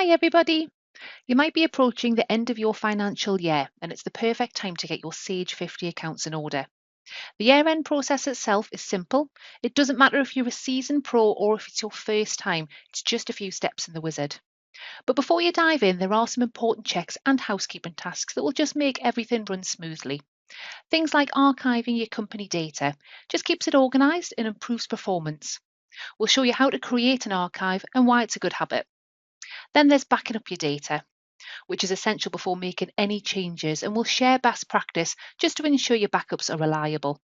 Hi everybody! You might be approaching the end of your financial year and it's the perfect time to get your Sage 50 accounts in order. The year-end process itself is simple. It doesn't matter if you're a seasoned pro or if it's your first time, it's just a few steps in the wizard. But before you dive in, there are some important checks and housekeeping tasks that will just make everything run smoothly. Things like archiving your company data just keeps it organised and improves performance. We'll show you how to create an archive and why it's a good habit. Then there's backing up your data, which is essential before making any changes, and we'll share best practice just to ensure your backups are reliable.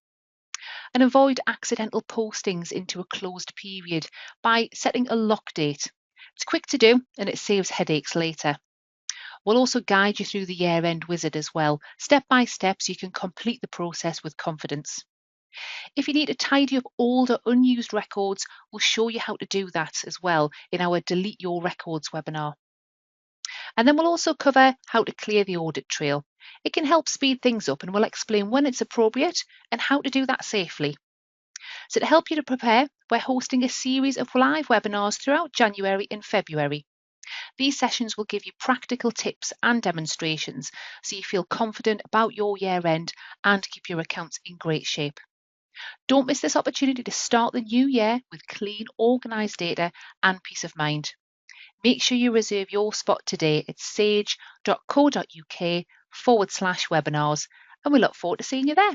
And avoid accidental postings into a closed period by setting a lock date. It's quick to do and it saves headaches later. We'll also guide you through the year-end wizard as well, step by step, so you can complete the process with confidence. If you need to tidy up older unused records, we'll show you how to do that as well in our Delete Your Records webinar. And then we'll also cover how to clear the audit trail. It can help speed things up and we'll explain when it's appropriate and how to do that safely. So to help you to prepare, we're hosting a series of live webinars throughout January and February. These sessions will give you practical tips and demonstrations so you feel confident about your year end and keep your accounts in great shape. Don't miss this opportunity to start the new year with clean, organised data and peace of mind. Make sure you reserve your spot today at sage.co.uk/webinars, and we look forward to seeing you there.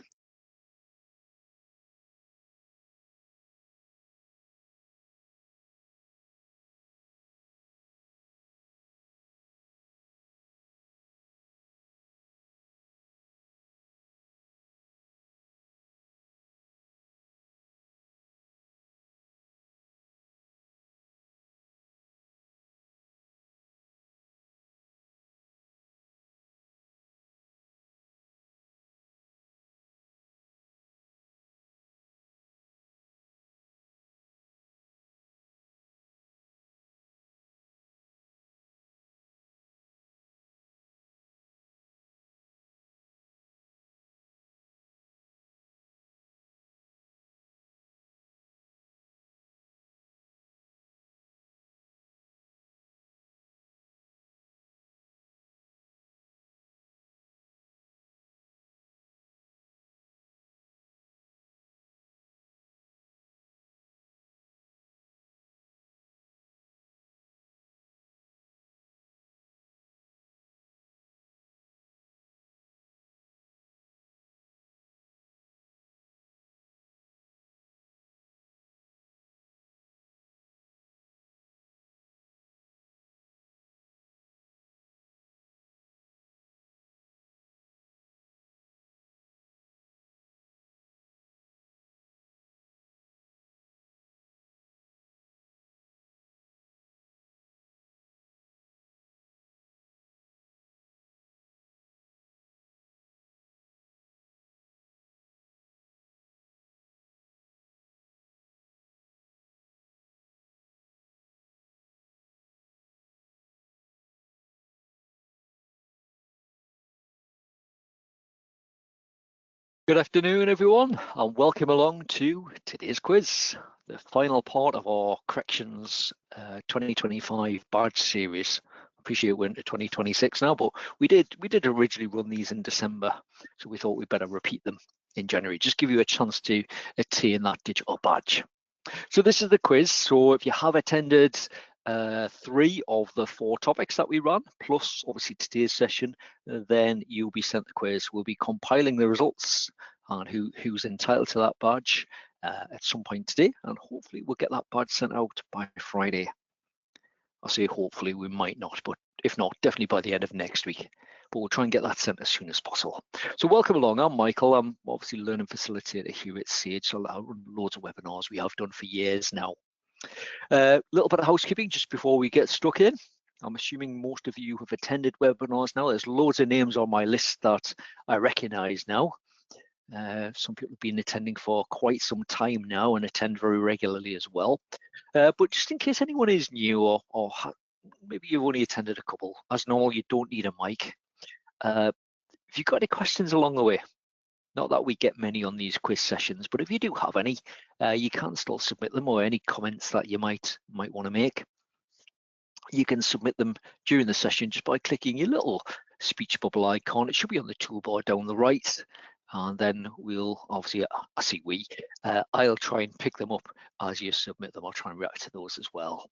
Good afternoon, everyone, and welcome along to today's quiz, the final part of our Corrections 2025 badge series. Appreciate we're into 2026 now, but we did originally run these in December, so we thought we'd better repeat them in January. Just give you a chance to attain that digital badge. So this is the quiz. So if you have attended 3 of the 4 topics that we run, plus obviously today's session, then you'll be sent the quiz. We'll be compiling the results and who's entitled to that badge at some point today, and hopefully we'll get that badge sent out by Friday. I'll say hopefully, we might not, but if not, definitely by the end of next week. But we'll try and get that sent as soon as possible. So welcome along. I'm Michael. I'm obviously learning facilitator here at Sage. So I run loads of webinars we have done for years now. A little bit of housekeeping just before we get stuck in. I'm assuming most of you have attended webinars now. There's loads of names on my list that I recognize now. Some people have been attending for quite some time now and attend very regularly as well. But just in case anyone is new or maybe you've only attended a couple, as normal, you don't need a mic. If you've got any questions along the way, not that we get many on these quiz sessions, but if you do have any, you can still submit them, or any comments that you might want to make. You can submit them during the session just by clicking your little speech bubble icon. It should be on the toolbar down the right. And then we'll obviously, I'll try and pick them up as you submit them. I'll try and react to those as well.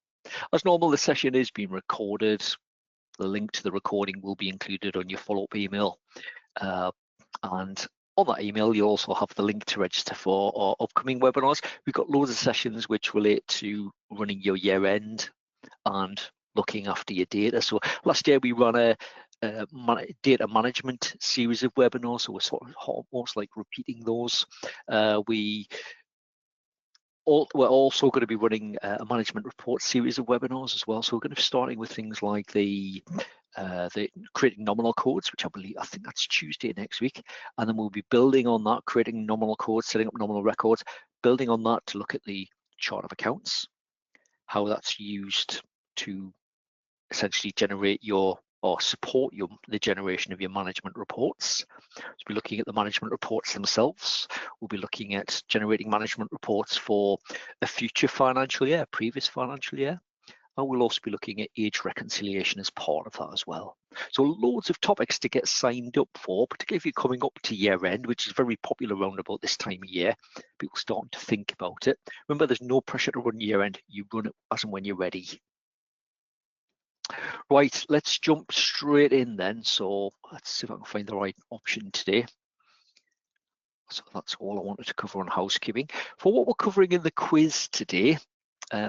As normal, the session is being recorded. The link to the recording will be included on your follow-up email. And on that email, you'll also have the link to register for our upcoming webinars. We've got loads of sessions which relate to running your year end and looking after your data. So last year we ran a data management series of webinars, so we're sort of almost like repeating those. We're also going to be running a management report series of webinars as well. So we're going to be starting with things like the creating nominal codes, which I think that's Tuesday next week, and then we'll be building on that, creating nominal codes, setting up nominal records, building on that to look at the chart of accounts, how that's used to essentially generate or support the generation of your management reports. So we'll be looking at the management reports themselves. We'll be looking at generating management reports for a future financial year, previous financial year. And we'll also be looking at age reconciliation as part of that as well. So loads of topics to get signed up for, particularly if you're coming up to year end, which is very popular around about this time of year. People starting to think about it. Remember, there's no pressure to run year end. You run it as and when you're ready. Right, let's jump straight in then. So let's see if I can find the right option today. So that's all I wanted to cover on housekeeping. For what we're covering in the quiz today,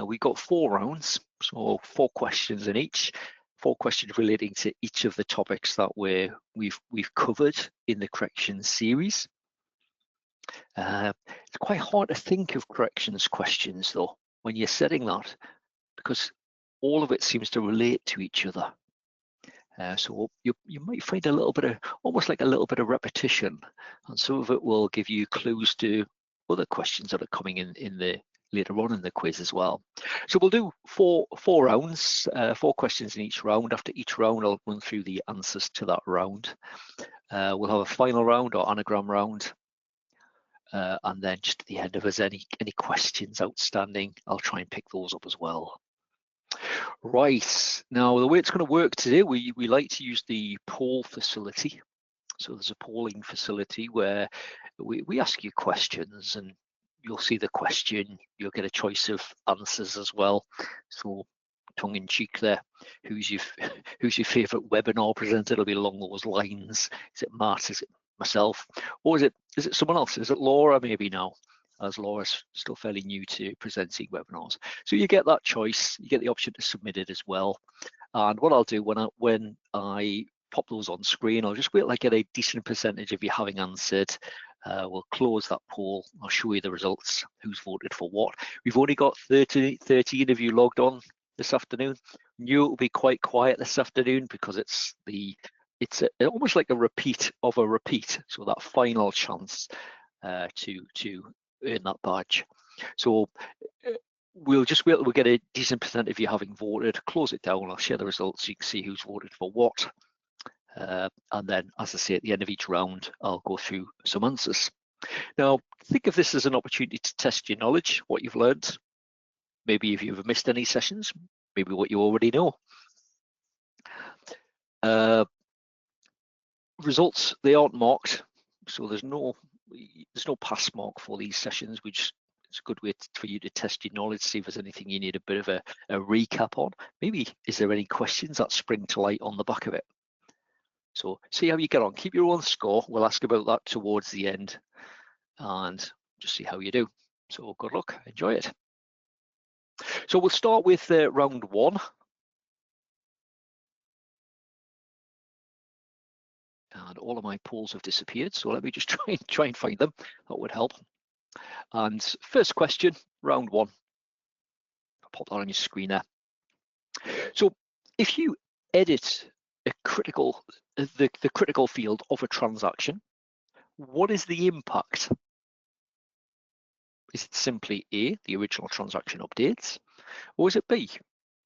we got 4 rounds, so 4 questions in each. 4 questions relating to each of the topics that we've covered in the corrections series. It's quite hard to think of corrections questions though when you're setting that, because all of it seems to relate to each other. So you might find a little bit of, almost like a little bit of repetition, and some of it will give you clues to other questions that are coming in the later on in the quiz as well. So we'll do four rounds, 4 questions in each round. After each round, I'll run through the answers to that round. We'll have a final round or anagram round. And then just at the end, if there's any questions outstanding, I'll try and pick those up as well. Right, now the way it's going to work today, we like to use the poll facility. So there's a polling facility where we ask you questions, and you'll see the question, you'll get a choice of answers as well. So tongue in cheek there, who's your favorite webinar presenter? It'll be along those lines. Is it Matt? Is it myself? Or is it someone else? Is it Laura maybe now? As Laura's still fairly new to presenting webinars. So you get that choice, you get the option to submit it as well. And what I'll do when I pop those on screen, I'll just wait till I get a decent percentage of you having answered. We'll close that poll. I'll show you the results, who's voted for what. We've only got 13 of you logged on this afternoon. Knew it will be quite quiet this afternoon because it's almost like a repeat of a repeat. So that final chance to earn that badge. So we'll just wait till we get a decent percent of you having voted, close it down, I'll share the results so you can see who's voted for what. And then, as I say, at the end of each round, I'll go through some answers. Now, think of this as an opportunity to test your knowledge, what you've learned. Maybe if you've missed any sessions, maybe what you already know. Results, they aren't marked, so there's no pass mark for these sessions, which is a good way for you to test your knowledge, see if there's anything you need a bit of a recap on. Maybe is there any questions that spring to light on the back of it? So see how you get on. Keep your own score. We'll ask about that towards the end and just see how you do. So good luck, enjoy it. So we'll start with round 1. And all of my polls have disappeared, so let me just try and find them. That would help. And first question, round 1. I'll pop that on your screen there. So if you edit the critical field of a transaction, what is the impact? Is it simply A, the original transaction updates, or is it B,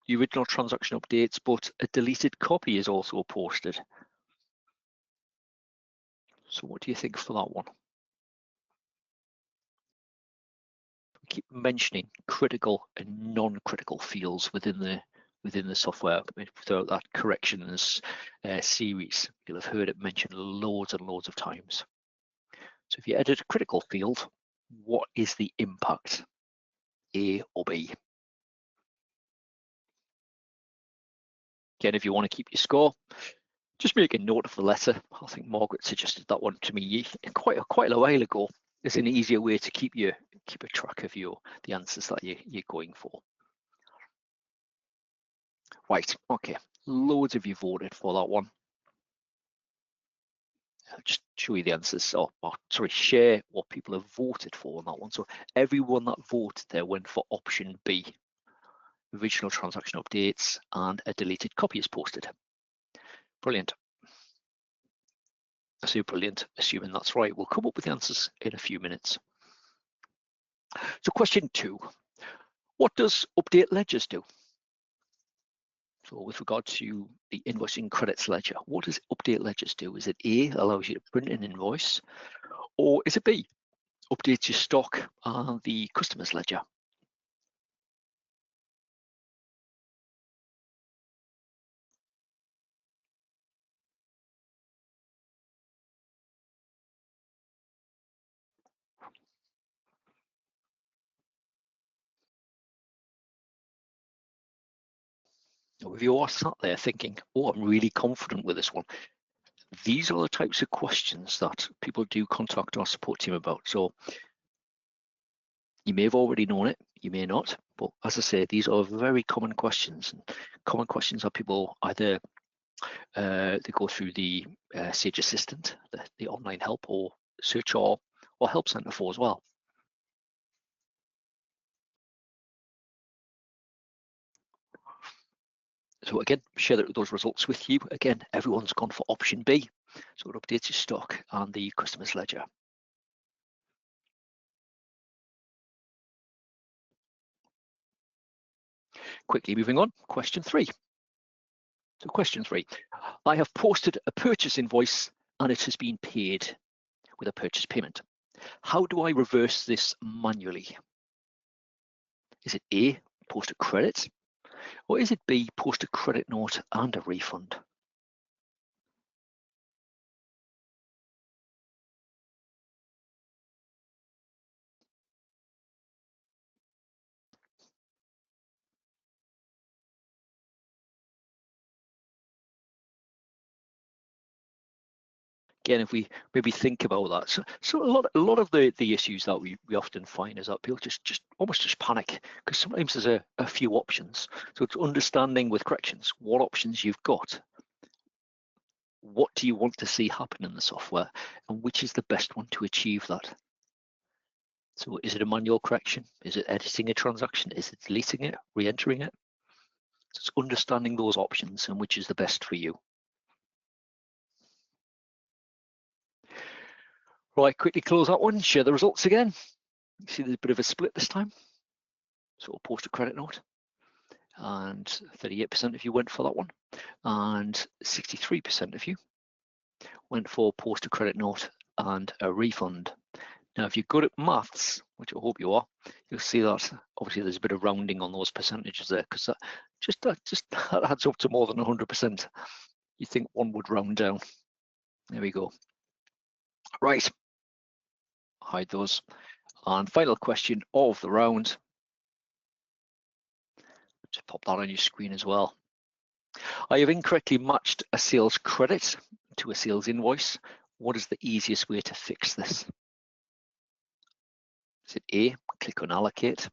the original transaction updates but a deleted copy is also posted? So what do you think for that one? We keep mentioning critical and non-critical fields within the within the software throughout that corrections series. You'll have heard it mentioned loads and loads of times. So if you edit a critical field, what is the impact, A or B? Again, if you want to keep your score, just make a note of the letter. I think Margaret suggested that one to me quite a while ago. It's an easier way to keep a track of the answers that you're going for. Right, okay, loads of you voted for that one. I'll just show you the answers, or sorry, share what people have voted for on that one. So everyone that voted there went for option B, original transaction updates and a deleted copy is posted. Brilliant. I say brilliant, assuming that's right. We'll come up with the answers in a few minutes. So question 2, what does update ledgers do? So with regard to the invoicing credits ledger, what does update ledgers do? Is it A, allows you to print an invoice, or is it B, updates your stock and the customer's ledger? If you are sat there thinking, oh, I'm really confident with this one, these are the types of questions that people do contact our support team about. So you may have already known it, you may not, but as I say, these are very common questions. And common questions that people either they go through the Sage Assistant, the online help, or search or help center for as well. So again, share those results with you. Again, everyone's gone for option B. So it updates your stock and the customer's ledger. Quickly moving on, question 3. So question 3, I have posted a purchase invoice and it has been paid with a purchase payment. How do I reverse this manually? Is it A, post a credit? Or is it B, post a credit note and a refund? Again, if we maybe think about that, so a lot of the issues that we often find is that people just almost panic because sometimes there's a few options. So it's understanding with corrections what options you've got, what do you want to see happen in the software, and which is the best one to achieve that. So is it a manual correction? Is it editing a transaction? Is it deleting it, re-entering it? So it's understanding those options and which is the best for you. Right, quickly close that one, share the results again. You see there's a bit of a split this time. So we'll post a credit note, and 38% of you went for that one, and 63% of you went for post a credit note and a refund. Now, if you're good at maths, which I hope you are, you'll see that obviously there's a bit of rounding on those percentages there, because that adds up to more than 100%. You think one would round down. There we go. Right, hide those. And final question of the round. Just pop that on your screen as well. I have incorrectly matched a sales credit to a sales invoice. What is the easiest way to fix this? Is it A, click on allocate,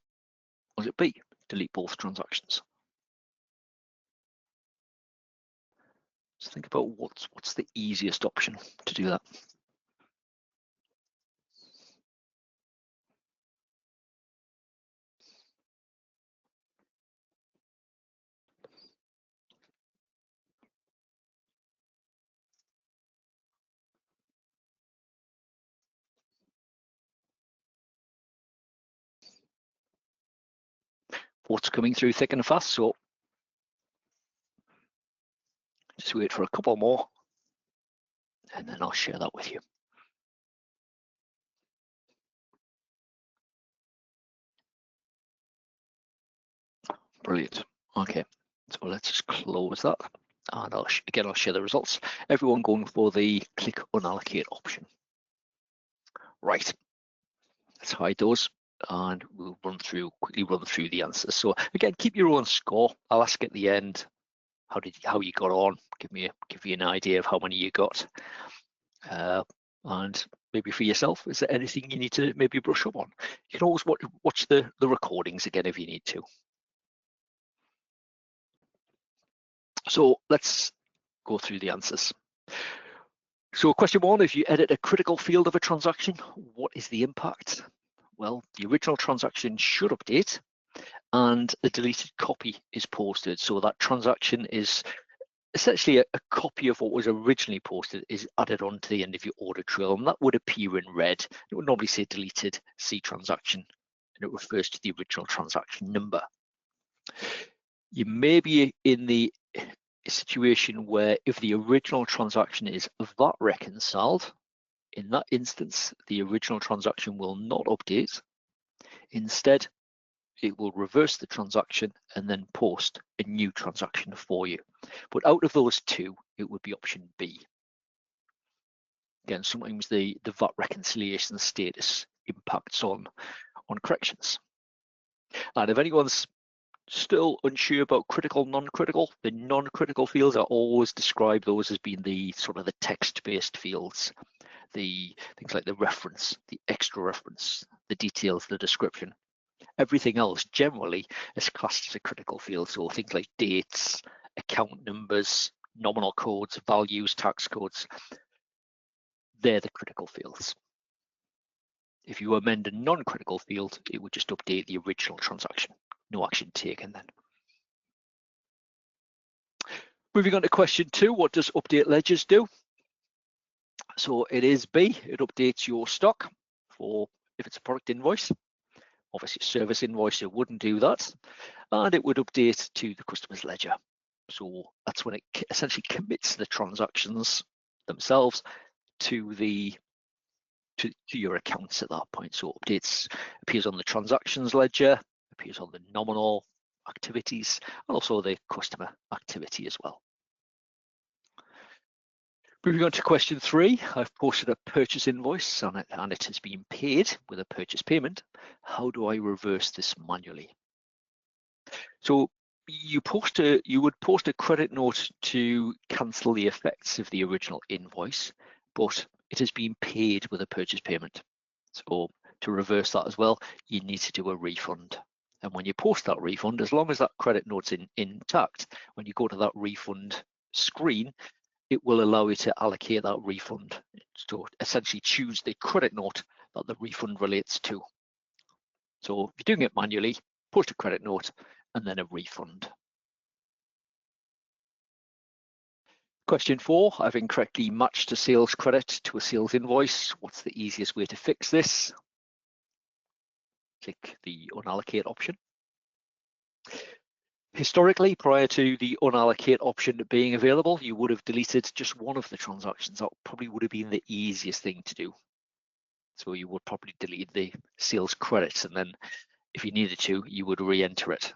or is it B, delete both transactions? So think about what's the easiest option to do that. What's coming through thick and fast, so just wait for a couple more and then I'll share that with you. Brilliant. Okay, So let's just close that. And I'll share the results. Everyone going for the click unallocate option. Right, let's hide those and we'll quickly run through the answers. So again, keep your own score. I'll ask at the end how you got on. Give you an idea of how many you got. And maybe for yourself, is there anything you need to maybe brush up on? You can always watch the recordings again if you need to. So let's go through the answers. So question 1, if you edit a critical field of a transaction, what is the impact? Well, the original transaction should update and a deleted copy is posted. So that transaction is essentially a copy of what was originally posted is added on to the end of your audit trail, and that would appear in red. It would normally say deleted C transaction, and it refers to the original transaction number. You may be in the situation where if the original transaction is VAT reconciled, in that instance, the original transaction will not update. Instead, it will reverse the transaction and then post a new transaction for you. But out of those two, it would be option B. Again, sometimes the VAT reconciliation status impacts on corrections. And if anyone's still unsure about critical, non-critical, the non-critical fields are always described those as being the sort of the text-based fields, the things like the reference, the extra reference, the details, the description. Everything else generally is classed as a critical field. So things like dates, account numbers, nominal codes, values, tax codes, they're the critical fields. If you amend a non-critical field, it would just update the original transaction. No action taken then. Moving on to question 2, what does update ledgers do? So it is B, it updates your stock for if it's a product invoice. Obviously service invoice, it wouldn't do that. And it would update to the customer's ledger. So that's when it essentially commits the transactions themselves to your accounts at that point. So updates appears on the transactions ledger, appears on the nominal activities, and also the customer activity as well. Moving on to question 3, I've posted a purchase invoice and it has been paid with a purchase payment. How do I reverse this manually? So you would post a credit note to cancel the effects of the original invoice, but it has been paid with a purchase payment. So to reverse that as well, you need to do a refund. And when you post that refund, as long as that credit note's intact, when you go to that refund screen, it will allow you to allocate that refund. So essentially choose the credit note that the refund relates to. So if you're doing it manually, post a credit note and then a refund. Question 4, I've incorrectly matched a sales credit to a sales invoice. What's the easiest way to fix this? Click the unallocate option. Historically, prior to the unallocate option being available, you would have deleted just one of the transactions. That probably would have been the easiest thing to do. So you would probably delete the sales credits, and then if you needed to, you would re-enter it.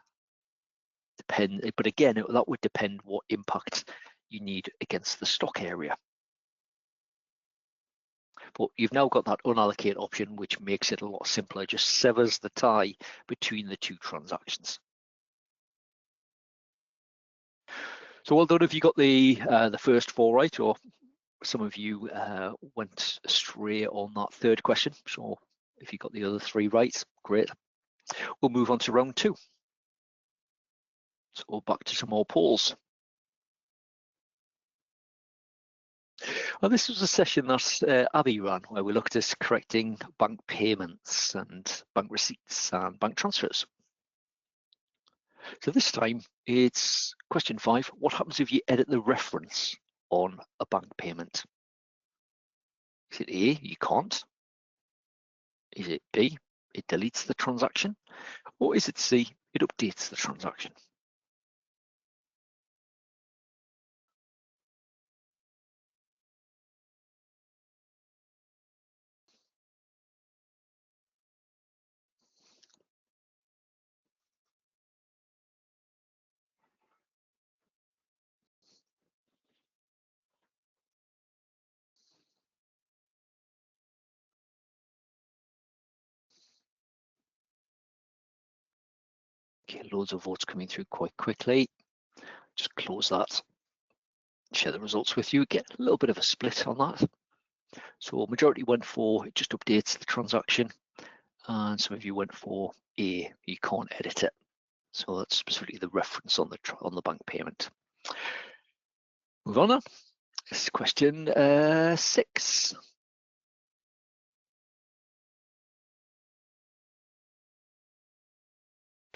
But again, that would depend what impact you need against the stock area. But you've now got that unallocate option, which makes it a lot simpler, just severs the tie between the two transactions. So well done if you got the first 4 right, or some of you went astray on that third question. So if you got the other 3 right, great. We'll move on to round 2. So back to some more polls. Well, this was a session that Abby ran, where we looked at correcting bank payments and bank receipts and bank transfers. So this time it's question 5. What happens if you edit the reference on a bank payment? Is it A, you can't? Is it B, it deletes the transaction? Or is it C, it updates the transaction? Okay, loads of votes coming through quite quickly. Just close that. Share the results with you. Get a little bit of a split on that. So majority went for, it just updates the transaction, and some of you went for A, you can't edit it. So that's specifically the reference on the bank payment. Move on now. This is question 6.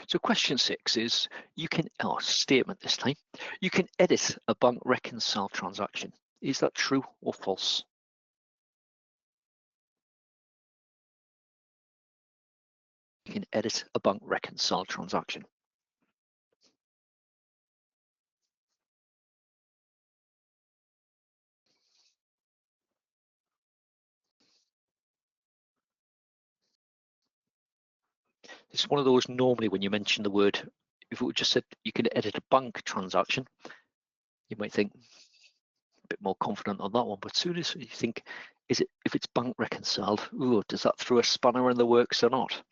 So question 6 is, you can, statement this time, you can edit a bank reconcile transaction. Is that true or false? You can edit a bank reconcile transaction. It's one of those, normally when you mention the word, if it would just said you can edit a bank transaction, you might think a bit more confident on that one. But as soon as you think, is it, if it's bank reconciled, ooh, does that throw a spanner in the works or not?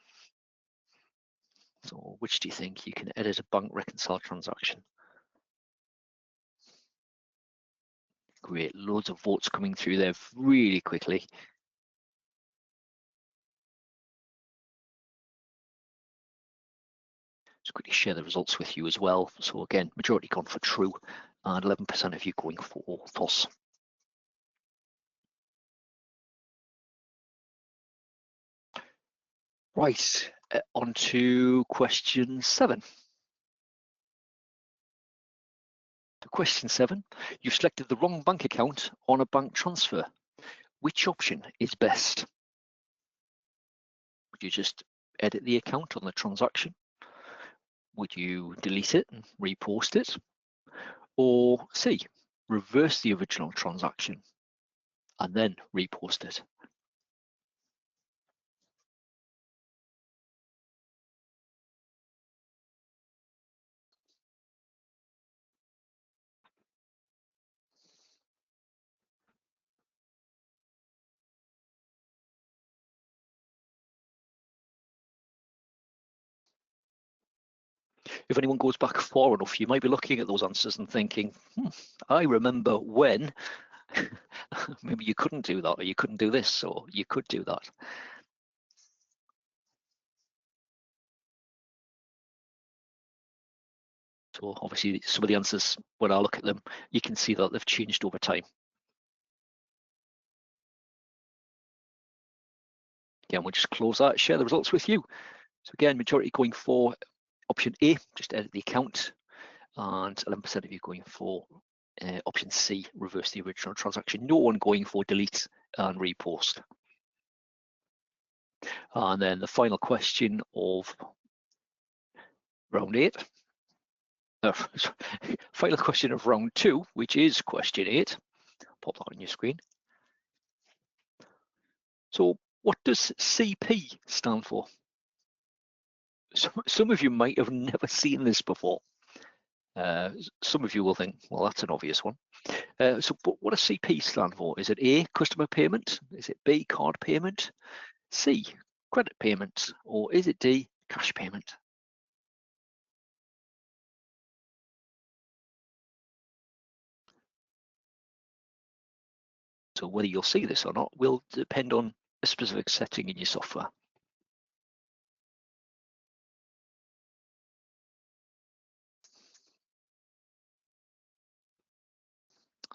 So which do you think? You can edit a bank reconciled transaction. Great, loads of votes coming through there really quickly. Just quickly share the results with you as well. So again, majority gone for true, and 11% of you going for false. Right, on to question 7. Question 7, you've selected the wrong bank account on a bank transfer. Which option is best? Would you just edit the account on the transaction? Would you delete it and repost it? Or C, reverse the original transaction and then repost it? If anyone goes back far enough, you might be looking at those answers and thinking, I remember when maybe you couldn't do that, or you couldn't do this, or you could do that. So obviously some of the answers, when I look at them, you can see that they've changed over time. Again, we'll just close that, share the results with you. So again, majority going for option A, just edit the account, and 11% of you going for option C, reverse the original transaction. No one going for delete and repost. And then the final question of round 8. Final question of round 2, which is question 8. Pop that on your screen. So what does CP stand for? Some of you might have never seen this before. Some of you will think, well, that's an obvious one. But what does CP stand for? Is it A, customer payment? Is it B, card payment? C, credit payment? Or is it D, cash payment? So whether you'll see this or not will depend on a specific setting in your software.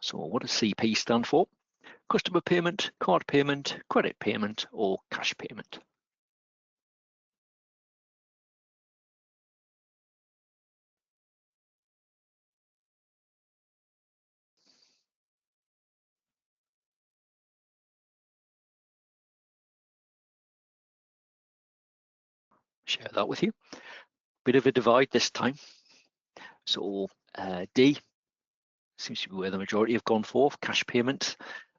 So what does CP stand for? Customer payment, card payment, credit payment, or cash payment? Share that with you. Bit of a divide this time. So D seems to be where the majority have gone for, cash payment,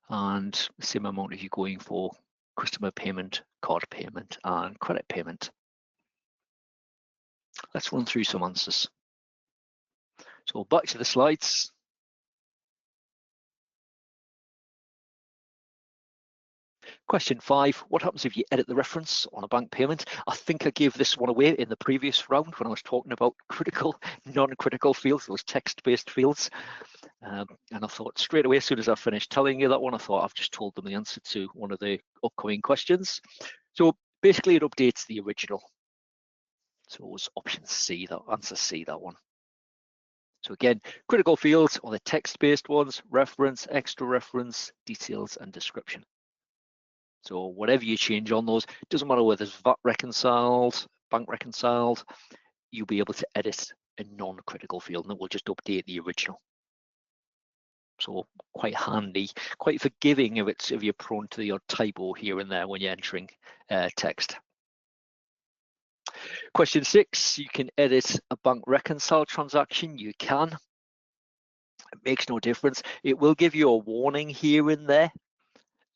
and the same amount of you going for customer payment, card payment, and credit payment. Let's run through some answers. So back to the slides. Question 5, what happens if you edit the reference on a bank payment? I think I gave this one away in the previous round when I was talking about critical, non-critical fields, those text-based fields. And I thought straight away, as soon as I finished telling you that one, I thought I've just told them the answer to one of the upcoming questions. So basically it updates the original. So it was option C, that answer C, that one. So again, critical fields are the text-based ones: reference, extra reference, details, and description. So whatever you change on those, it doesn't matter whether it's VAT reconciled, bank reconciled, you'll be able to edit a non-critical field and it will just update the original. So quite handy, quite forgiving if you're prone to your typo here and there when you're entering text. Question 6, you can edit a bank reconcile transaction. You can. It makes no difference. It will give you a warning here and there,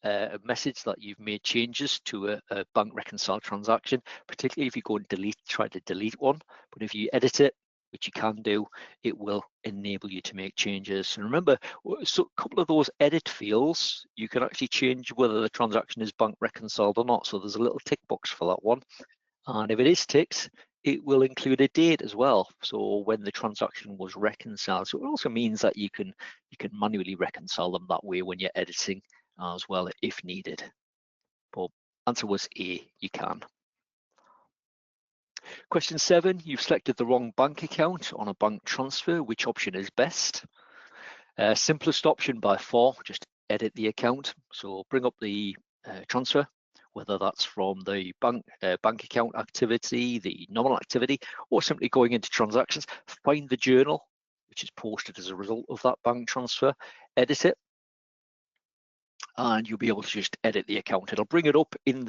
a message that you've made changes to a bank reconcile transaction, particularly if you go and try to delete one. But if you edit it, which you can do, it will enable you to make changes. And remember, so a couple of those edit fields, you can actually change whether the transaction is bank reconciled or not. So there's a little tick box for that one. And if it is ticked, it will include a date as well. So when the transaction was reconciled. So it also means that you can manually reconcile them that way when you're editing as well if needed. But answer was A, you can. Question 7, you've selected the wrong bank account on a bank transfer. Which option is best? Simplest option by far, just edit the account. So bring up the transfer, whether that's from the bank account activity, the nominal activity, or simply going into transactions, find the journal, which is posted as a result of that bank transfer, edit it, and you'll be able to just edit the account. It'll bring it up in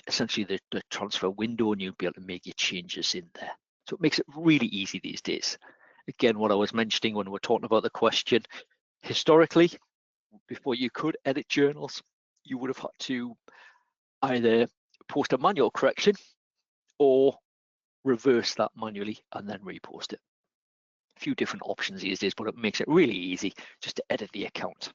essentially the transfer window, and you'll be able to make your changes in there. So it makes it really easy these days. Again, what I was mentioning when we're talking about the question, historically, before you could edit journals, you would have had to either post a manual correction or reverse that manually and then repost it. A few different options these days, but it makes it really easy just to edit the account.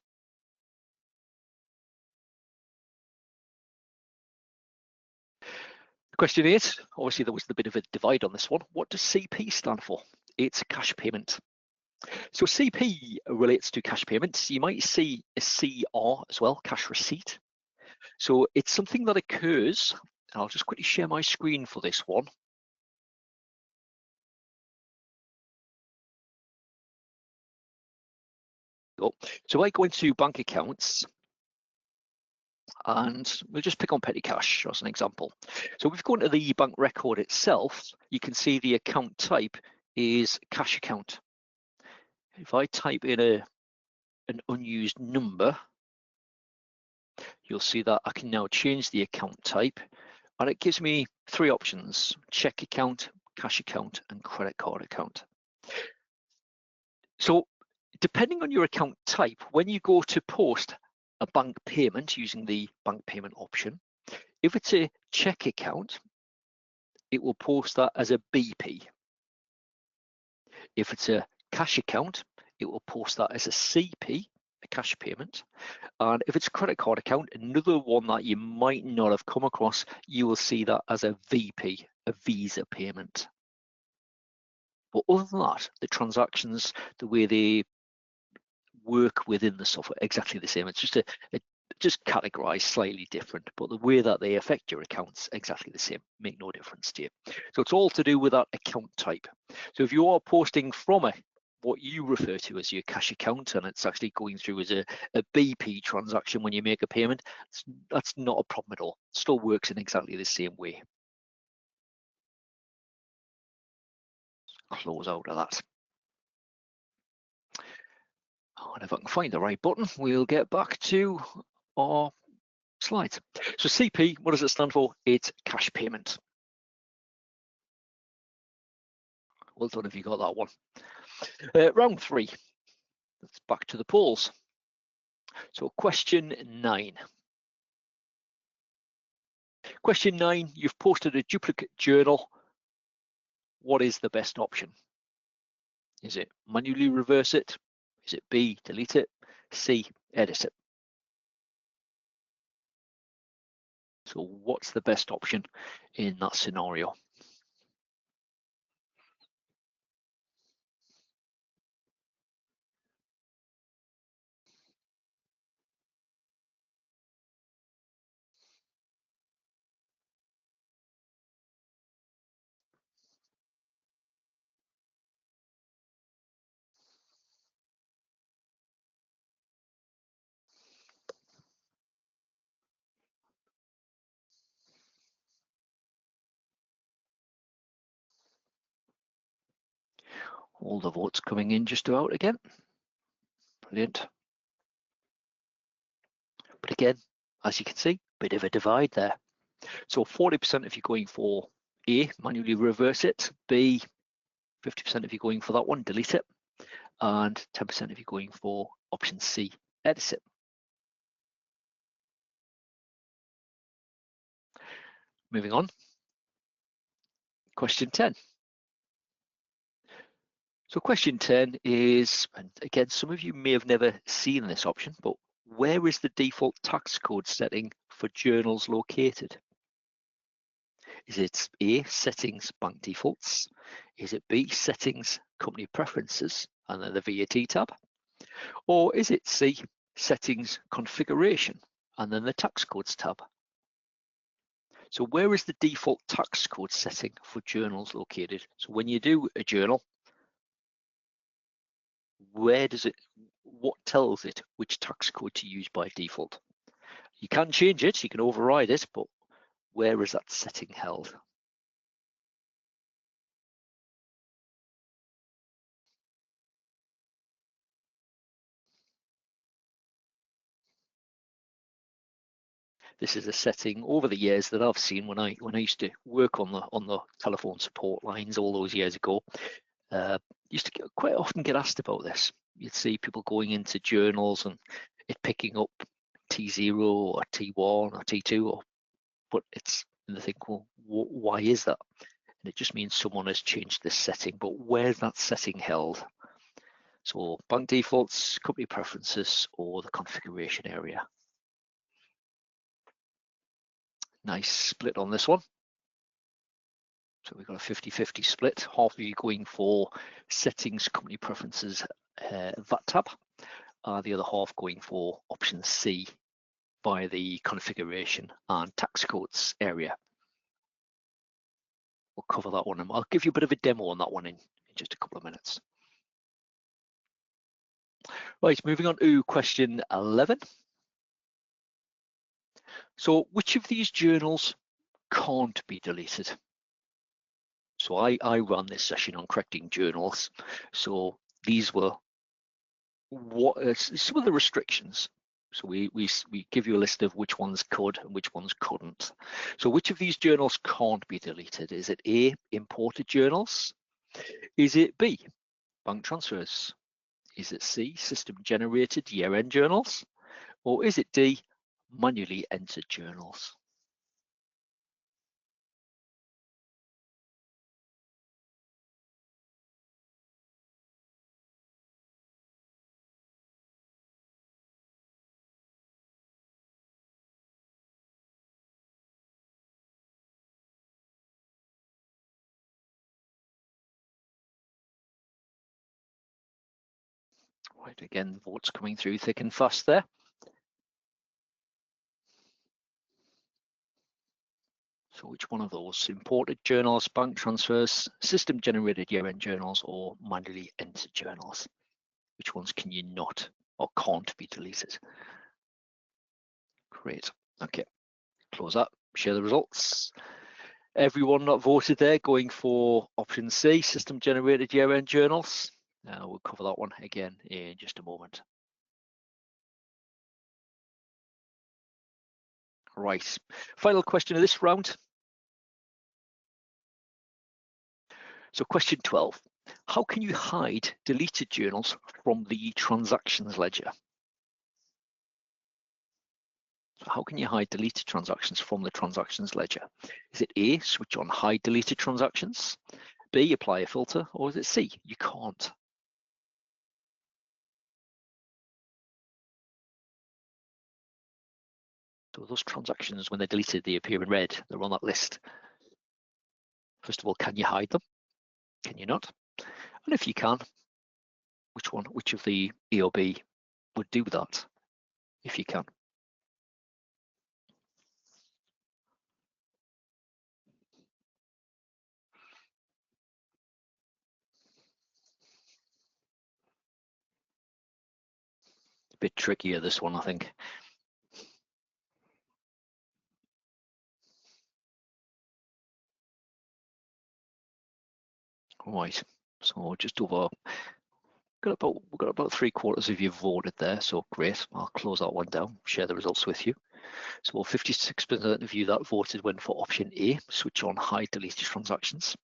Question 8, obviously there was a bit of a divide on this one. What does CP stand for? It's cash payment. So CP relates to cash payments. You might see a CR as well, cash receipt. So it's something that occurs, and I'll just quickly share my screen for this one. So I go into bank accounts, and we'll just pick on petty cash as an example. So we've gone to the bank record itself. You can see the account type is cash account. If I type in an unused number, you'll see that I can now change the account type, and it gives me 3 options: check account, cash account, and credit card account. So depending on your account type, when you go to post a bank payment using the bank payment option, if it's a check account, it will post that as a BP. If it's a cash account, it will post that as a CP, a cash payment. And if it's a credit card account, another one that you might not have come across, you will see that as a VP, a Visa payment. But other than that, the transactions, the way they work within the software, exactly the same. It's just just categorized slightly different, but the way that they affect your accounts, exactly the same, make no difference to you. So it's all to do with that account type. So if you are posting from what you refer to as your cash account, and it's actually going through as a BP transaction when you make a payment, that's not a problem at all. It still works in exactly the same way. Close out of that. And if I can find the right button, we'll get back to our slides. So CP, what does it stand for? It's cash payment. Well done if you got that one. Round 3. Let's back to the polls. So question 9. Question 9, you've posted a duplicate journal. What is the best option? Is it manually reverse it? Is it B, delete it? C, edit it? So what's the best option in that scenario? All the votes coming in just about again. Brilliant. But again, as you can see, bit of a divide there. So 40% if you're going for A, manually reverse it, B, 50% if you're going for that one, delete it, and 10% if you're going for option C, edit it. Moving on, question 10. So question 10 is, and again, some of you may have never seen this option, but where is the default tax code setting for journals located? Is it A, settings, bank defaults? Is it B, settings, company preferences, and then the VAT tab? Or is it C, settings, configuration, and then the tax codes tab? So where is the default tax code setting for journals located? So when you do a journal, where does it, what tells it which tax code to use by default? You can change it, you can override it, but where is that setting held? This is a setting over the years that I've seen when I used to work on the telephone support lines all those years ago. Used to quite often get asked about this. You'd see people going into journals and it picking up T0 or T1 or T2, but it's, and they think, well, why is that? And it just means someone has changed this setting, but where's that setting held? So bank defaults, company preferences, or the configuration area. Nice split on this one. So we've got a 50-50 split. Half of you going for settings, company preferences, VAT tab. The other half going for option C by the configuration and tax codes area. We'll cover that one. I'll give you a bit of a demo on that one in just a couple of minutes. Right, moving on to question 11. So which of these journals can't be deleted? So I ran this session on correcting journals. So these were some of the restrictions. So we give you a list of which ones could and which ones couldn't. So which of these journals can't be deleted? Is it A, imported journals? Is it B, bank transfers? Is it C, system generated year-end journals? Or is it D, manually entered journals? Right, again, votes coming through thick and fast there. So which one of those? Imported journals, bank transfers, system generated year-end journals, or manually entered journals? Which ones can you not or can't be deleted? Great. Okay, close that, share the results. Everyone that voted there going for option C, system generated year-end journals. We'll cover that one again in just a moment. Right, final question of this round. So question 12, how can you hide deleted journals from the transactions ledger? So how can you hide deleted transactions from the transactions ledger? Is it A, switch on hide deleted transactions? B, apply a filter? Or is it C, you can't? So those transactions, when they're deleted, they appear in red. They're on that list. First of all, can you hide them? Can you not? And if you can, which of the A or B would do that, if you can? A bit trickier, this one, I think. Right, so just over, we've got about 3/4 of you voted there, so great. I'll close that one down, share the results with you. So 56% of you that voted went for option A, switch on hide deleted transactions.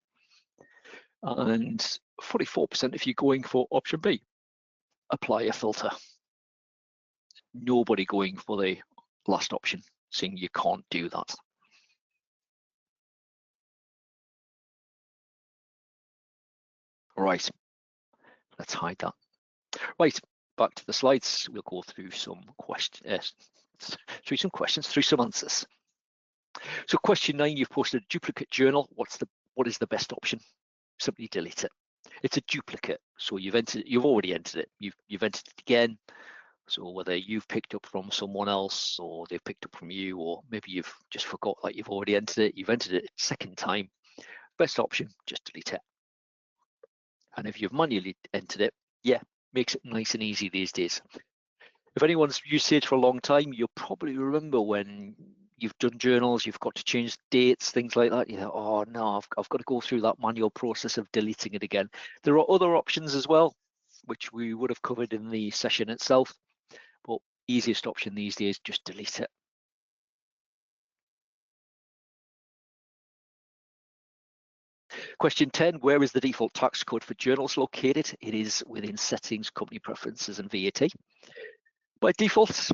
And 44% of you going for option B, apply a filter. Nobody going for the last option, saying you can't do that. Right, let's hide that. Right, back to the slides. We'll go through some questions, through some answers. So question 9, you've posted a duplicate journal. What is the best option? Simply delete it. It's a duplicate, so you've already entered it. You've entered it again. So whether you've picked up from someone else or they've picked up from you, or maybe you've just forgot that you've already entered it, you've entered it second time, best option, just delete it. And if you've manually entered it, yeah, makes it nice and easy these days. If anyone's used Sage for a long time, you'll probably remember when you've done journals, you've got to change dates, things like that. You know, oh no, I've got to go through that manual process of deleting it again. There are other options as well, which we would have covered in the session itself, but easiest option these days, just delete it. Question 10, where is the default tax code for journals located? It is within settings, company preferences and VAT. By default,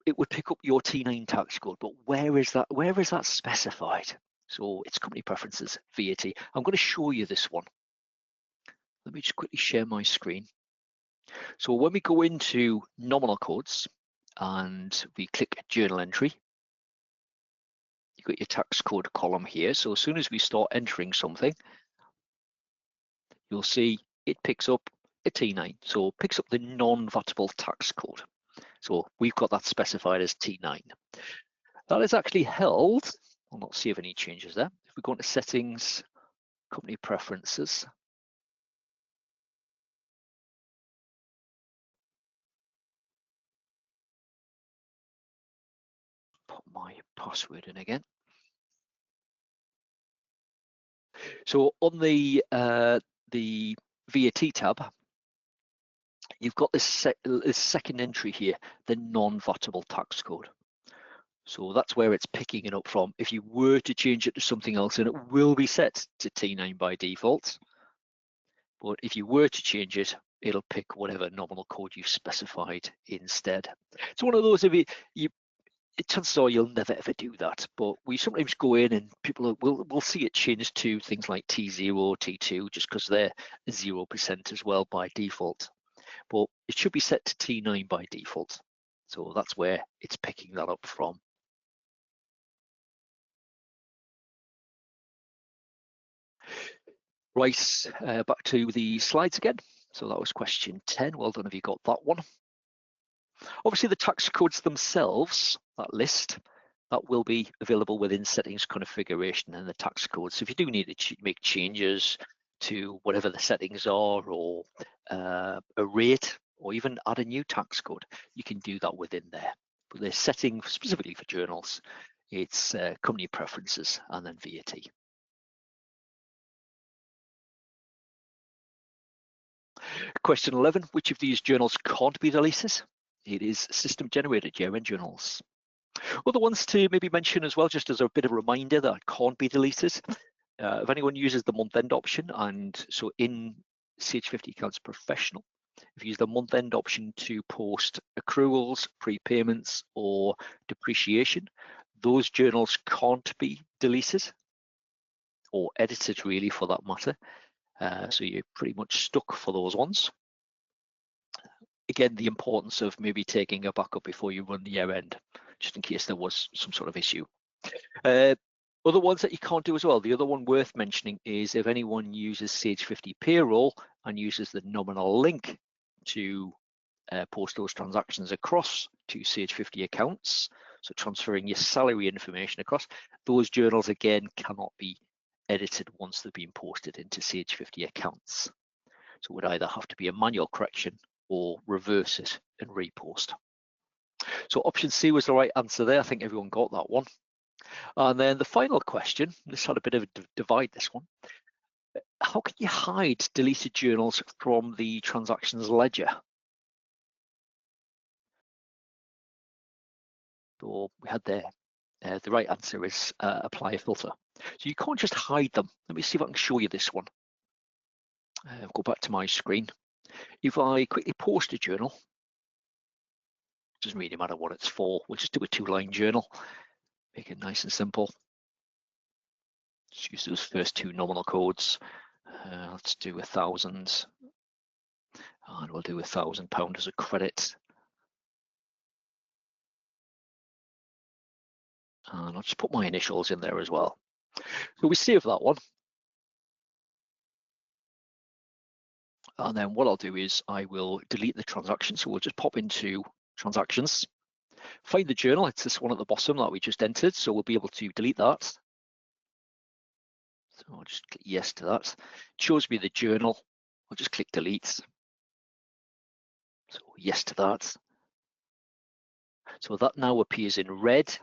it would pick up your T9 tax code, but where is that specified? So it's company preferences, VAT. I'm going to show you this one. Let me just quickly share my screen. So when we go into nominal codes and we click journal entry, you've got your tax code column here. So as soon as we start entering something, you'll see it picks up a T9. So it picks up the non-VAT-able tax code. So we've got that specified as T9. That is actually held. I'll not see if any changes there. If we go into settings, company preferences, put my password in again. So on the VAT tab, you've got this second entry here, the non-VAT-able tax code. So that's where it's picking it up from. If you were to change it to something else, and it will be set to T9 by default, but if you were to change it, it'll pick whatever nominal code you've specified instead. It's one of those, if chances are you'll never ever do that, but we sometimes go in and people will see it change to things like T0, T2, just because they're 0% as well by default. But it should be set to T9 by default. So that's where it's picking that up from. Right, back to the slides again. So that was question 10. Well done if you got that one. Obviously the tax codes themselves, that list, that will be available within settings configuration and the tax code. So if you do need to make changes to whatever the settings are, or a rate, or even add a new tax code, you can do that within there. But the setting specifically for journals, it's company preferences and then VAT. Question 11, which of these journals can't be deleted? It is system generated year-end journals. Other ones to maybe mention as well, just as a bit of a reminder that can't be deleted. If anyone uses the month-end option, and so in Sage 50 Accounts Professional, if you use the month-end option to post accruals, prepayments, or depreciation, those journals can't be deleted or edited really for that matter. So you're pretty much stuck for those ones. Again, the importance of maybe taking a backup before you run the year end. just in case there was some sort of issue. Other ones that you can't do as well, the other one worth mentioning is if anyone uses Sage 50 Payroll and uses the nominal link to post those transactions across to Sage 50 accounts, so transferring your salary information across, those journals again cannot be edited once they've been posted into Sage 50 accounts. So it would either have to be a manual correction or reverse it and repost. So option C was the right answer there. I think everyone got that one. And then the final question, this had a bit of a divide, this one. How can you hide deleted journals from the transactions ledger? So we had there, the right answer is apply a filter. So you can't just hide them. Let me see if I can show you this one. Go back to my screen. If I quickly post a journal, doesn't really matter what it's for, we'll just do a 2-line journal, make it nice and simple. Just use those first 2 nominal codes. Let's do 1,000, and we'll do £1,000 as a credit. And I'll just put my initials in there as well. So we save that one. And then what I'll do is I will delete the transaction. So we'll just pop into transactions, find the journal. It's this one at the bottom that we just entered. So we'll be able to delete that. So I'll just click yes to that. It shows me the journal. I'll just click delete. So yes to that. So that now appears in red.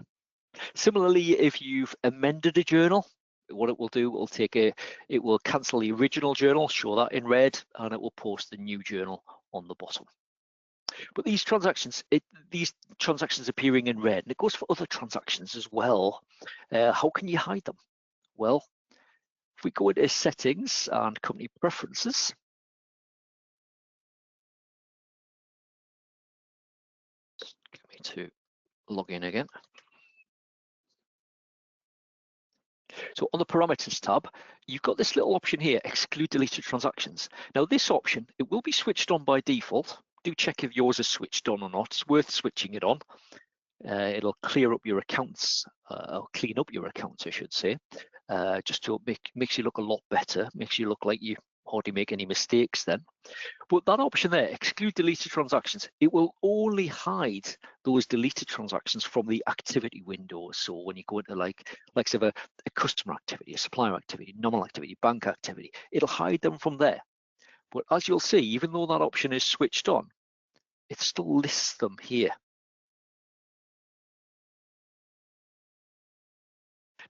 Similarly, if you've amended a journal, what it will do, it will cancel the original journal, show that in red, and it will post the new journal on the bottom. But these transactions appearing in red, and it goes for other transactions as well. How can you hide them? Well, if we go into settings and company preferences, just get me to log in again. So on the parameters tab, you've got this little option here, exclude deleted transactions. Now this option, it will be switched on by default. Do check if yours is switched on or not. It's worth switching it on. It'll clear up your accounts, or clean up your accounts, I should say, just to makes you look a lot better, makes you look like you hardly make any mistakes then. But that option there, exclude deleted transactions, it will only hide those deleted transactions from the activity windows. So when you go into like say a customer activity, a supplier activity, nominal activity, bank activity, it'll hide them from there. But as you'll see, even though that option is switched on, it still lists them here.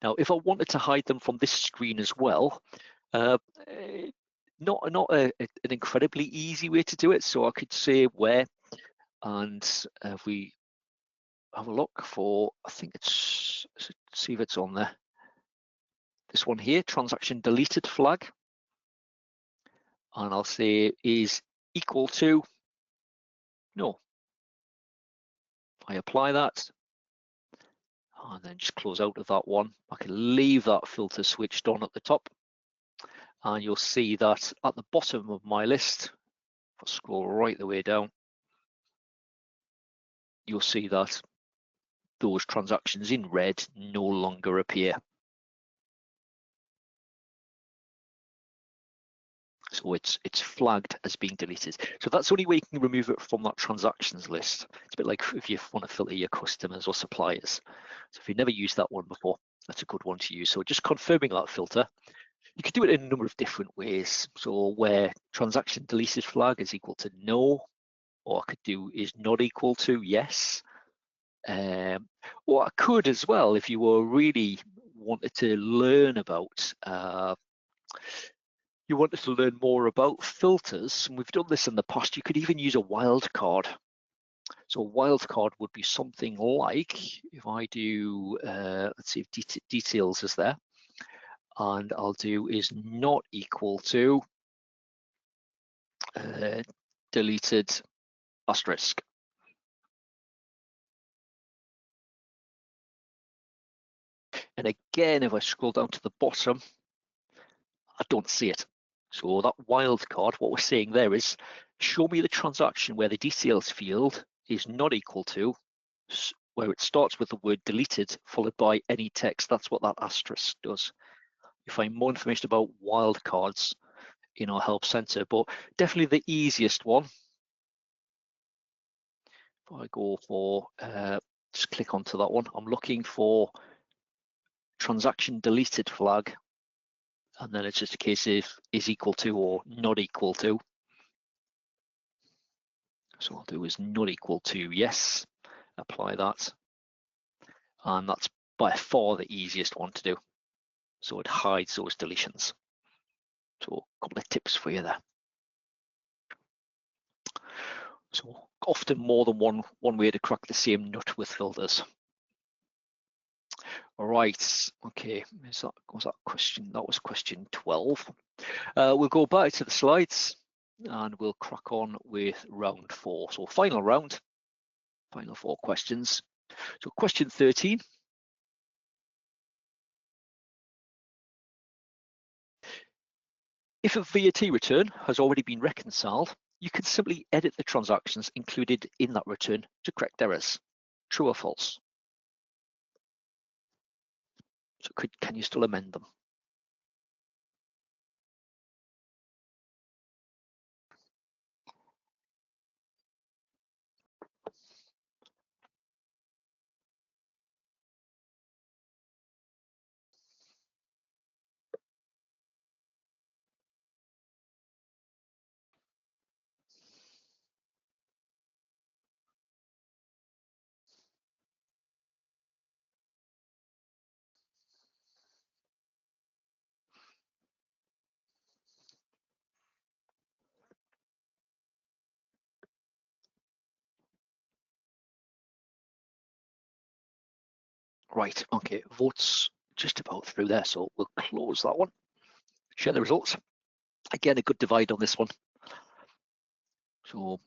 Now, if I wanted to hide them from this screen as well, not an incredibly easy way to do it. So I could say where, and if we have a look for, I think it's, see if it's on there. This one here, transaction deleted flag. And I'll say is equal to no. I apply that, and then just close out of that one. I can leave that filter switched on at the top. And you'll see that at the bottom of my list, if I scroll right the way down, you'll see that those transactions in red no longer appear. So it's flagged as being deleted. So that's the only way you can remove it from that transactions list. It's a bit like if you want to filter your customers or suppliers. So if you've never used that one before, that's a good one to use. So just confirming that filter. You could do it in a number of different ways. So where transaction deleted flag is equal to no, or I could do is not equal to yes. Or I could as well, if you were really wanted to learn about, you wanted to learn more about filters, and we've done this in the past, you could even use a wildcard. So a wildcard would be something like, if I do, let's see if details is there, and I'll do is not equal to deleted asterisk. And again, if I scroll down to the bottom, I don't see it. So that wildcard, what we're saying there is, show me the transaction where the details field is not equal to where it starts with the word deleted followed by any text. That's what that asterisk does. You find more information about wildcards in our help center, but definitely the easiest one. If I go for, just click onto that one, I'm looking for transaction deleted flag, and then it's just a case of is equal to or not equal to. So I'll do is not equal to yes, apply that. And that's by far the easiest one to do. So it hides those deletions. So a couple of tips for you there. So often more than one way to crack the same nut with filters. All right, okay, was that question? That was question 12. We'll go back to the slides and we'll crack on with round 4. So final round, final 4 questions. So question 13. If a VAT return has already been reconciled, you can simply edit the transactions included in that return to correct errors. True or false? So can you still amend them? Right, okay, votes just about through there, so we'll close that one. Share the results. Again, a good divide on this one. So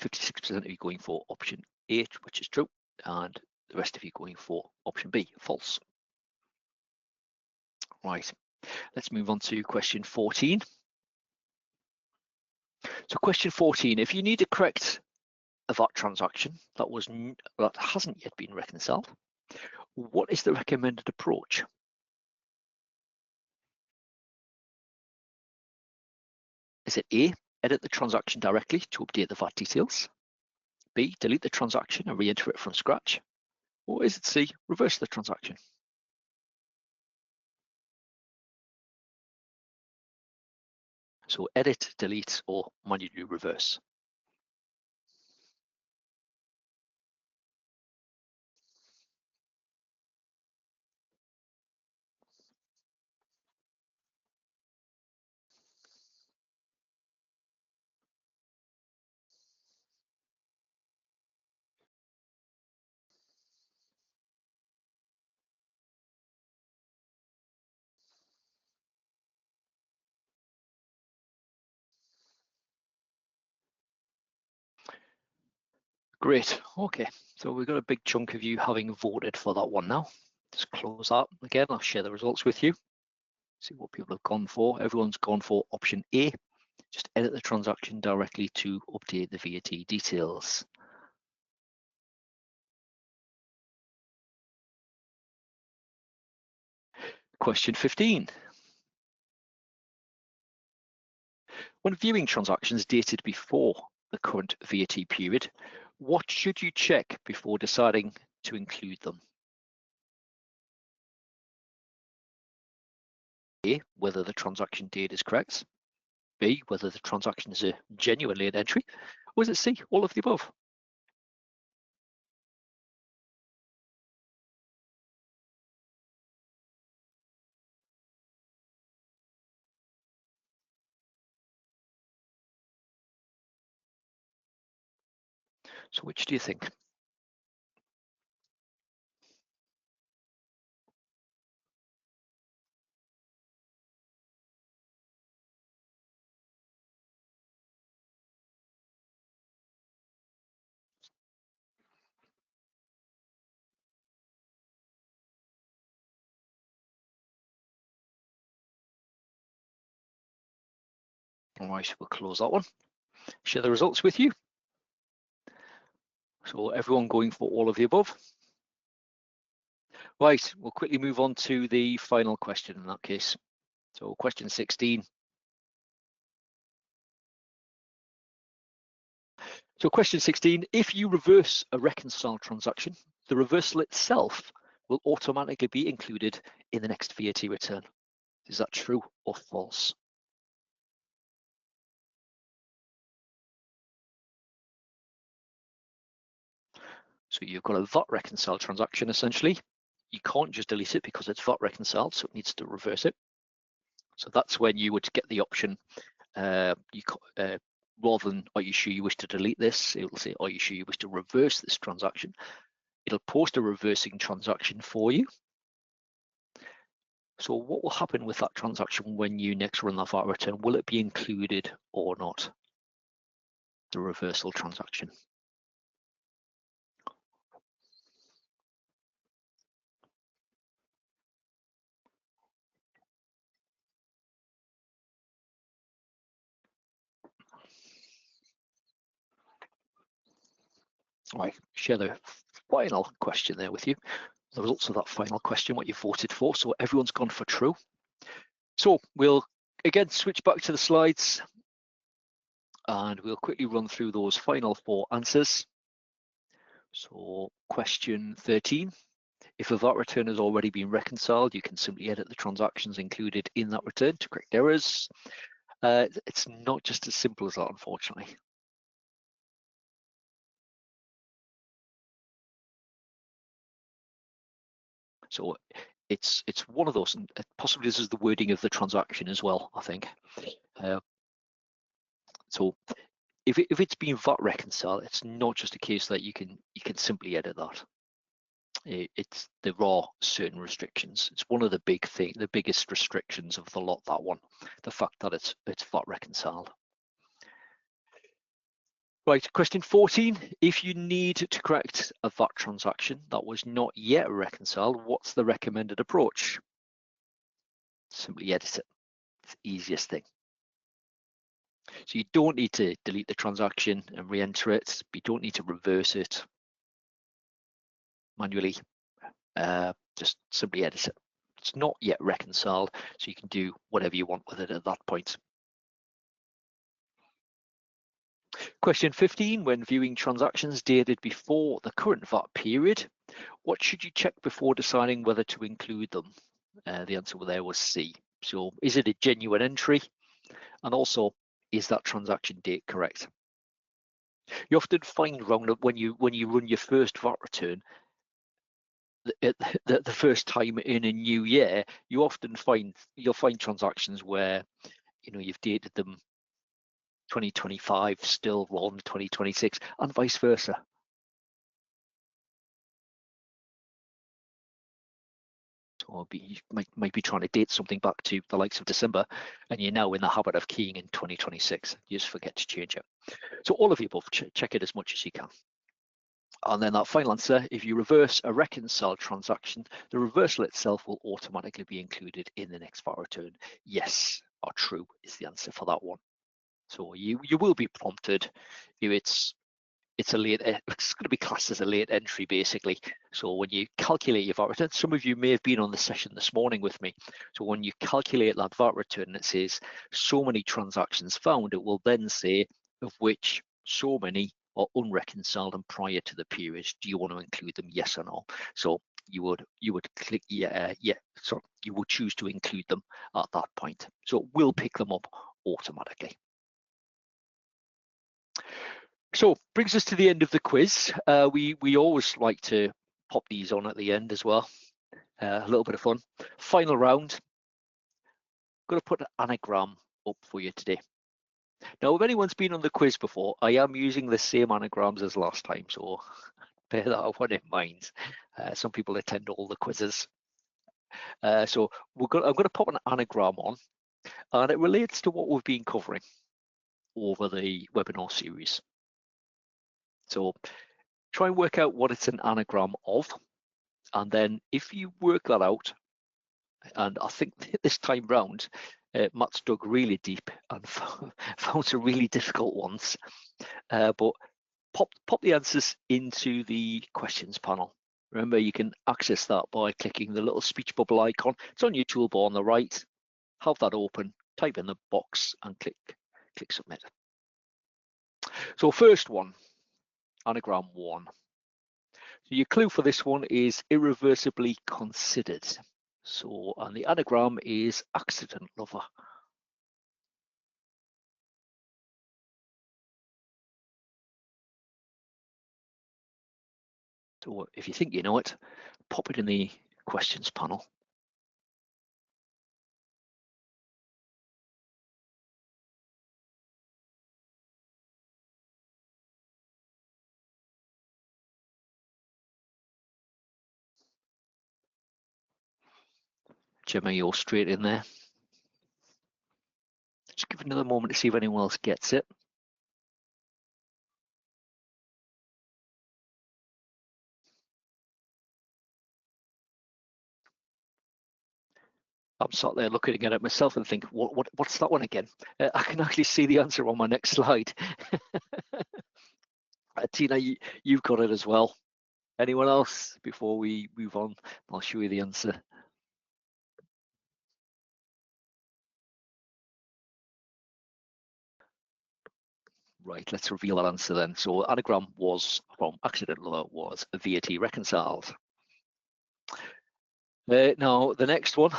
56% of you going for option A, which is true, and the rest of you going for option B, false. Right, let's move on to question 14. So question 14, if you need to correct a VAT transaction that hasn't yet been reconciled, what is the recommended approach? Is it A, edit the transaction directly to update the VAT details? B, delete the transaction and re-enter it from scratch? Or is it C, reverse the transaction? So edit, delete, or manually reverse. Great, okay. So we've got a big chunk of you having voted for that one now. Just close that again, I'll share the results with you. See what people have gone for. Everyone's gone for option A. Just edit the transaction directly to update the VAT details. Question 15. When viewing transactions dated before the current VAT period, what should you check before deciding to include them? A, whether the transaction date is correct. B, whether the transaction is a genuine late entry. Or is it C, all of the above? So which do you think? All right, we'll close that one. Share the results with you. So everyone going for all of the above? Right, we'll quickly move on to the final question in that case. So question 16. So question 16, if you reverse a reconciled transaction, the reversal itself will automatically be included in the next VAT return. Is that true or false? So you've got a VAT reconciled transaction essentially. You can't just delete it because it's VAT reconciled, so it needs to reverse it. So that's when you would get the option, rather than are you sure you wish to delete this, it will say are you sure you wish to reverse this transaction. It'll post a reversing transaction for you. So what will happen with that transaction when you next run that VAT return? Will it be included or not? The reversal transaction. I share the final question there with you. The results of that final question, what you voted for. So everyone's gone for true. So we'll again switch back to the slides and we'll quickly run through those final 4 answers. So question 13, if a VAT return has already been reconciled, you can simply edit the transactions included in that return to correct errors. It's not just as simple as that, unfortunately. So it's one of those, and possibly this is the wording of the transaction as well, I think. So if it's been VAT reconciled, it's not just a case that you can simply edit that. There are certain restrictions. It's one of the biggest restrictions of the lot, that one, the fact that it's VAT reconciled. Right, question 14, if you need to correct a VAT transaction that was not yet reconciled, what's the recommended approach? Simply edit it. It's the easiest thing. So you don't need to delete the transaction and re-enter it. You don't need to reverse it manually. Just simply edit it. It's not yet reconciled, so you can do whatever you want with it at that point. Question 15, when viewing transactions dated before the current VAT period, what should you check before deciding whether to include them? The answer there was C. So is it a genuine entry? And also, is that transaction date correct? You often find, Roundup, when you run your first VAT return, the first time in a new year, you'll find transactions where you've dated them 2025 still on 2026 and vice versa. So you might be trying to date something back to the likes of December, and you're now in the habit of keying in 2026. You just forget to change it. So all of the above, check it as much as you can. And then that final answer, if you reverse a reconciled transaction, the reversal itself will automatically be included in the next VAT return. Yes, or true is the answer for that one. So you will be prompted if it's going to be classed as a late entry basically. So when you calculate your VAT return, some of you may have been on the session this morning with me. So when you calculate that VAT return, it says so many transactions found, it will then say of which so many are unreconciled and prior to the period. Do you want to include them, yes or no? So you would click so you would choose to include them at that point. So we'll pick them up automatically. So brings us to the end of the quiz. We always like to pop these on at the end as well. A little bit of fun. Final round. I'm going to put an anagram up for you today. Now, if anyone's been on the quiz before, I am using the same anagrams as last time, so bear that one in mind. Some people attend all the quizzes. So I'm going to pop an anagram on, and it relates to what we've been covering over the webinar series. So try and work out what it's an anagram of, and then if you work that out, and I think this time round, Matt's dug really deep and found some really difficult ones, but pop the answers into the questions panel. Remember, you can access that by clicking the little speech bubble icon. It's on your toolbar on the right. Have that open, type in the box and click submit. So first one, anagram 1. So your clue for this one is irreversibly considered. So, and the anagram is accident lover. So if you think you know it, pop it in the questions panel. Gemma, you're straight in there. Just give it another moment to see if anyone else gets it. I'm sat there looking at it myself and think, what's that one again? I can actually see the answer on my next slide. Tina, you've got it as well. Anyone else before we move on? I'll show you the answer. Right, let's reveal that answer then. So anagram was from accident lover was VAT reconciled. Now the next one,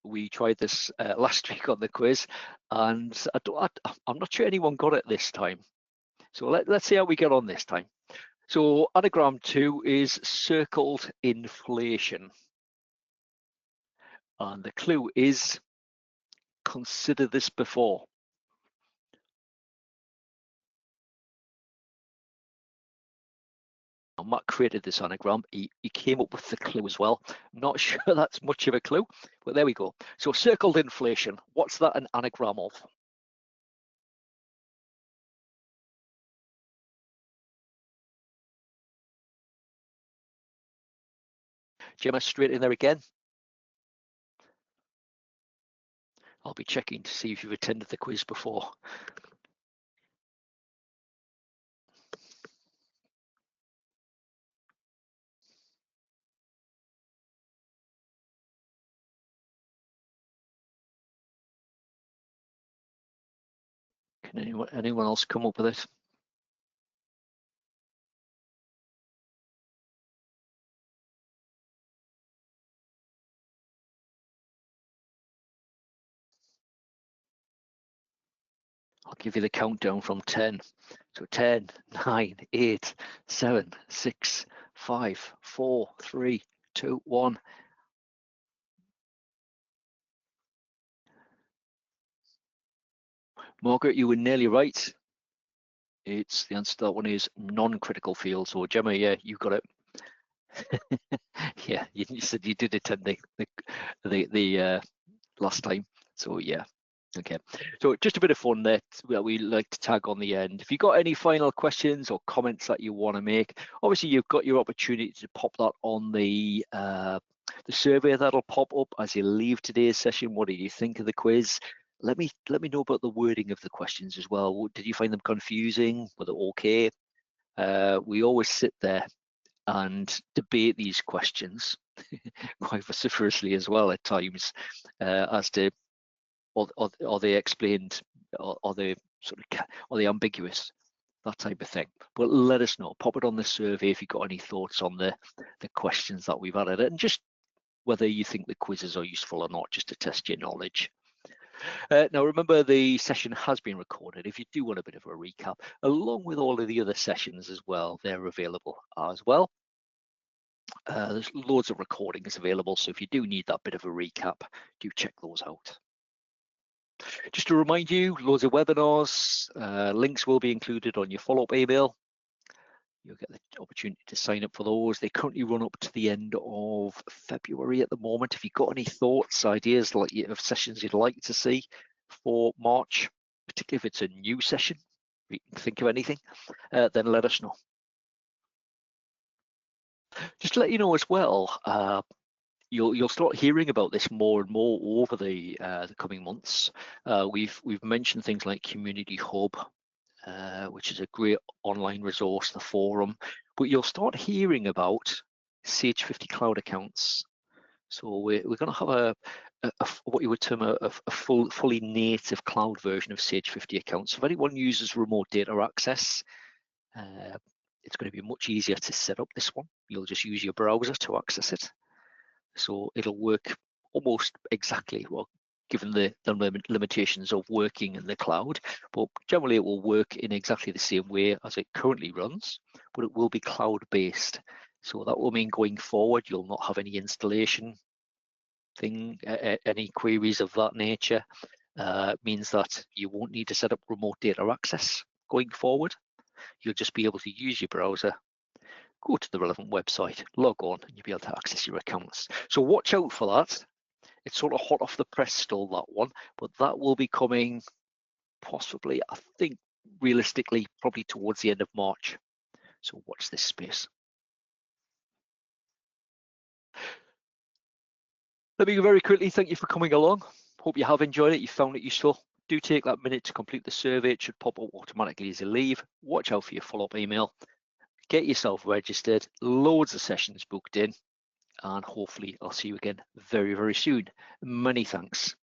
we tried this last week on the quiz, and I'm not sure anyone got it this time. So let's see how we get on this time. So anagram 2 is circled inflation. And the clue is consider this before. Now, Matt created this anagram. He came up with the clue as well. Not sure that's much of a clue, but there we go. So circled inflation, what's that an anagram of? Gemma, straight in there again. I'll be checking to see if you've attended the quiz before. Can anyone else come up with it? I'll give you the countdown from 10. So 10, 9, 8, 7, 6, 5, 4, 3, 2, 1. Margaret, you were nearly right. It's the answer to that one is non-critical field. So Gemma, yeah, you got it. Yeah, you said you did attend the last time. So yeah. Okay, so just a bit of fun that we like to tag on the end. If you've got any final questions or comments that you want to make, obviously you've got your opportunity to pop that on the survey that'll pop up as you leave today's session. What did you think of the quiz? Let me know about the wording of the questions as well. Did you find them confusing? Were they okay? We always sit there and debate these questions quite vociferously as well at times as to are they explained, are they are they ambiguous, that type of thing. But let us know, pop it on the survey if you've got any thoughts on the questions that we've added, and just whether you think the quizzes are useful or not, just to test your knowledge. Now remember, the session has been recorded. If you do want a bit of a recap, along with all of the other sessions as well, they're available as well. There's loads of recordings available, so if you do need that bit of a recap, do check those out. Just to remind you, loads of webinars, links will be included on your follow-up email. You'll get the opportunity to sign up for those. They currently run up to the end of February at the moment. If you've got any thoughts, ideas of sessions you'd like to see for March, particularly if it's a new session, if you can think of anything, then let us know. Just to let you know as well, you'll start hearing about this more and more over the coming months. We've mentioned things like Community Hub, which is a great online resource, the forum. But you'll start hearing about Sage 50 cloud accounts. So we're going to have a what you would term a fully native cloud version of Sage 50 accounts. So if anyone uses remote data access, it's going to be much easier to set up this one. You'll just use your browser to access it. So it'll work almost exactly, well, given the limitations of working in the cloud, but generally it will work in exactly the same way as it currently runs, but it will be cloud-based. So that will mean going forward, you'll not have any installation thing, any queries of that nature. Means that you won't need to set up remote data access going forward. You'll just be able to use your browser, go to the relevant website, log on, and you'll be able to access your accounts. So watch out for that. It's sort of hot off the press still, that one, but that will be coming possibly, I think, realistically, probably towards the end of March. So watch this space. Let me very quickly thank you for coming along. Hope you have enjoyed it. You found it useful. Do take that minute to complete the survey. It should pop up automatically as you leave. Watch out for your follow-up email. Get yourself registered. Loads of sessions booked in. And hopefully I'll see you again very, very soon. Many thanks.